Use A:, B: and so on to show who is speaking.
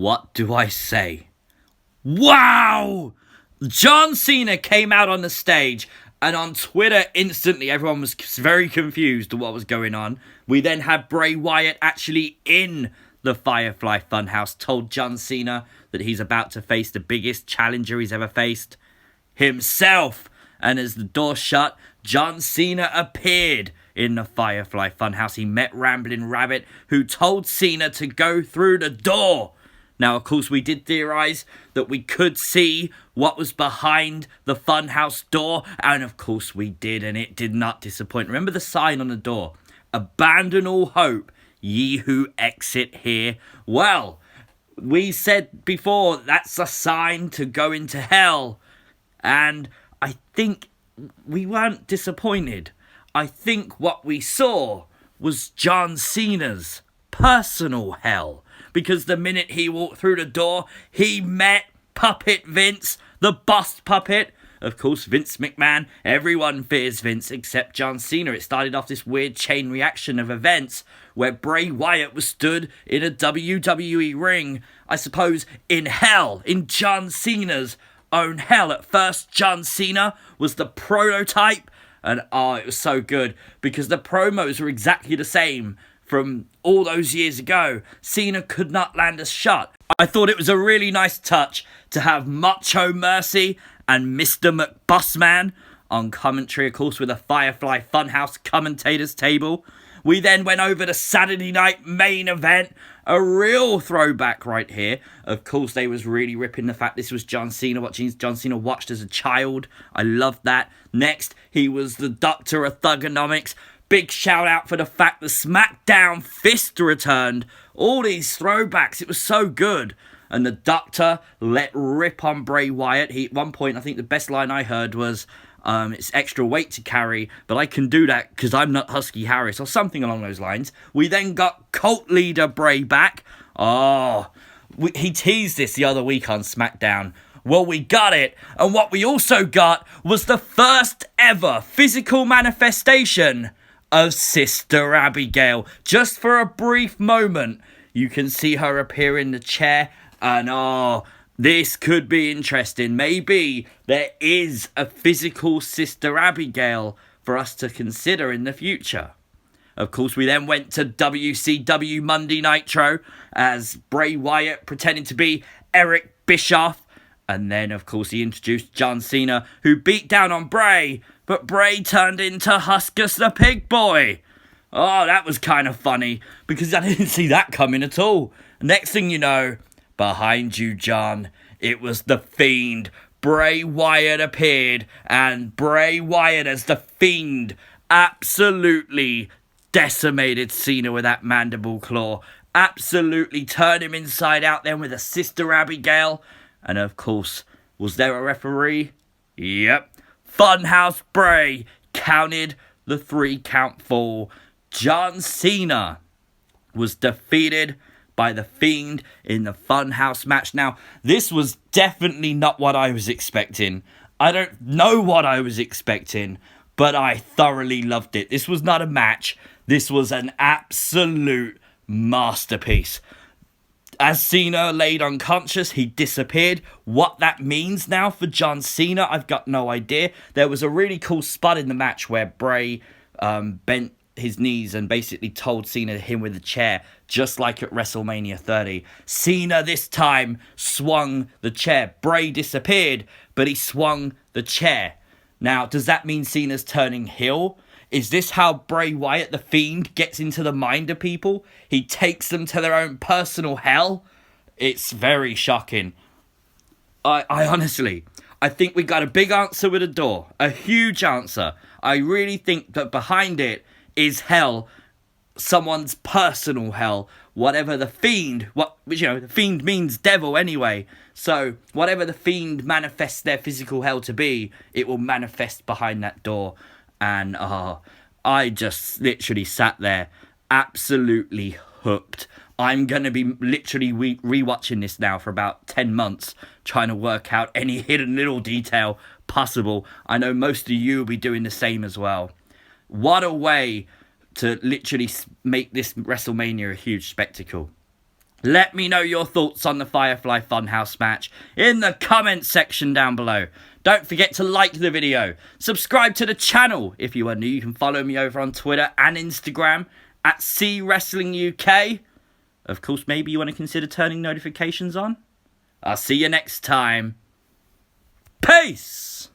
A: what do I say? Wow! John Cena came out on the stage, and on Twitter instantly everyone was very confused at what was going on. We then had Bray Wyatt actually in the Firefly Funhouse told John Cena that he's about to face the biggest challenger he's ever faced, himself. And as the door shut, John Cena appeared in the Firefly Funhouse. He met Ramblin' Rabbit, who told Cena to go through the door. Now, of course, we did theorize that we could see what was behind the Funhouse door, and of course we did, and it did not disappoint. Remember the sign on the door? Abandon all hope, ye who exit here. Well, we said before, that's a sign to go into hell, and I think we weren't disappointed. I think what we saw was John Cena's personal hell. Because the minute he walked through the door, he met Puppet Vince, the bust puppet. Of course, Vince McMahon. Everyone fears Vince except John Cena. It started off this weird chain reaction of events where Bray Wyatt was stood in a WWE ring, I suppose, in hell, in John Cena's own hell. At first, John Cena was the prototype, and it was so good because the promos were exactly the same from all those years ago. Cena could not land a shot. I thought it was a really nice touch to have Macho Mercy and Mr. McBussman on commentary, of course, with a Firefly Funhouse commentators table. We then went over to Saturday Night Main Event, a real throwback right here. Of course, they was really ripping the fact this was John Cena, watching John Cena watched as a child. I loved that. Next, he was the Doctor of Thugonomics. Big shout out for the fact the SmackDown Fist returned. All these throwbacks, it was so good. And the Doctor let rip on Bray Wyatt. At one point, I think the best line I heard was, it's extra weight to carry, but I can do that because I'm not Husky Harris, or something along those lines. We then got cult leader Bray back. He teased this the other week on SmackDown. Well, we got it. And what we also got was the first ever physical manifestation of Sister Abigail. Just for a brief moment, you can see her appear in the chair, and this could be interesting. Maybe there is a physical Sister Abigail for us to consider in the future. Of course, we then went to WCW Monday Nitro as Bray Wyatt pretending to be Eric Bischoff. And then, of course, he introduced John Cena, who beat down on Bray, but Bray turned into Huskus the Pig Boy. Oh, that was kind of funny, because I didn't see that coming at all. Next thing you know, behind you, John, it was The Fiend. Bray Wyatt appeared, and Bray Wyatt as The Fiend absolutely decimated Cena with that mandible claw. Absolutely turned him inside out then with a Sister Abigail. And of course, was there a referee? Yep. Funhouse Bray counted the 3-count fall. John Cena was defeated by The Fiend in the Funhouse match. Now, this was definitely not what I was expecting. I don't know what I was expecting, but I thoroughly loved it. This was not a match. This was an absolute masterpiece. As Cena laid unconscious, he disappeared. What that means now for John Cena, I've got no idea. There was a really cool spot in the match where Bray bent his knees and basically told Cena to hit him with a chair, just like at WrestleMania 30. Cena this time swung the chair. Bray disappeared, but he swung the chair. Now, does that mean Cena's turning heel? Is this how Bray Wyatt, the Fiend, gets into the mind of people? He takes them to their own personal hell? It's very shocking. I honestly, I think we got a big answer with a door. A huge answer. I really think that behind it is hell. Someone's personal hell. Whatever the Fiend, the Fiend means devil anyway. So, whatever the Fiend manifests their physical hell to be, it will manifest behind that door. And I just literally sat there absolutely hooked. I'm going to be literally rewatching this now for about 10 months, trying to work out any hidden little detail possible. I know most of you will be doing the same as well. What a way to literally make this WrestleMania a huge spectacle. Let me know your thoughts on the Firefly Funhouse match in the comments section down below. Don't forget to like the video. Subscribe to the channel. If you are new, you can follow me over on Twitter and Instagram at CWrestlingUK. Of course, maybe you want to consider turning notifications on. I'll see you next time. Peace!